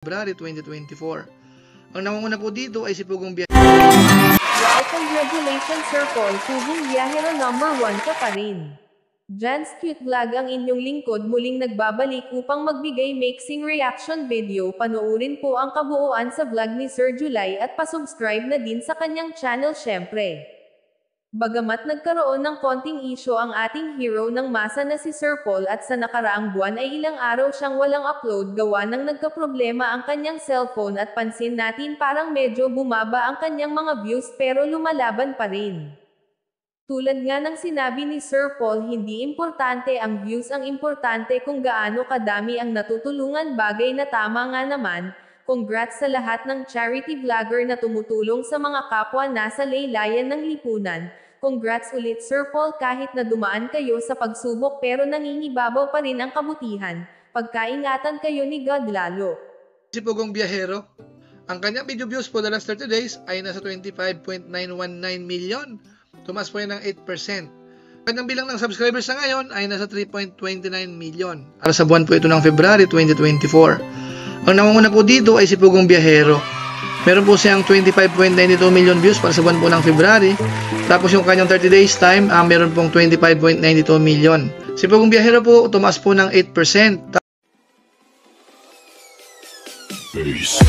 February 2024. Ang nangunguna po dito ay si Pugong Biyahero. Wow, congratulations Sir Paul, Pugong Biyahero number 1 ka pa rin. Jan's Cute Vlog ang inyong lingkod muling nagbabalik upang magbigay mixing reaction video. Panoorin po ang kabuuan sa vlog ni Sir July at pasubscribe na din sa kanyang channel syempre. Bagamat nagkaroon ng konting issue ang ating hero ng masa na si Sir Paul at sa nakaraang buwan ay ilang araw siyang walang upload gawa ng nagkaproblema ang kanyang cellphone at pansin natin parang medyo bumaba ang kanyang mga views pero lumalaban pa rin. Tulad nga ng sinabi ni Sir Paul, hindi importante ang views, ang importante kung gaano kadami ang natutulungan, bagay na tama nga naman. Congrats sa lahat ng charity vlogger na tumutulong sa mga kapwa nasa laylayan ng lipunan. Congrats ulit Sir Paul, kahit na dumaan kayo sa pagsubok pero nangingibabaw pa rin ang kabutihan. Pagkaingatan kayo ni God lalo. Si Pugong Biyahero, ang kanyang video views for the last 30 days ay nasa 25.919 million. Tumaas po yan ng 8%. Kanyang bilang ng subscribers na ngayon ay nasa 3.29 million. Para sa buwan po ito ng February 2024. Ang nangunguna po dito ay si Pugong Biyahero. Meron po siyang 25.92 million views para sa buwan po ng February. Tapos yung kanyang 30 days time, meron pong 25.92 million. Si Pugong Biyahero po, tumaas po ng 8%. Peace.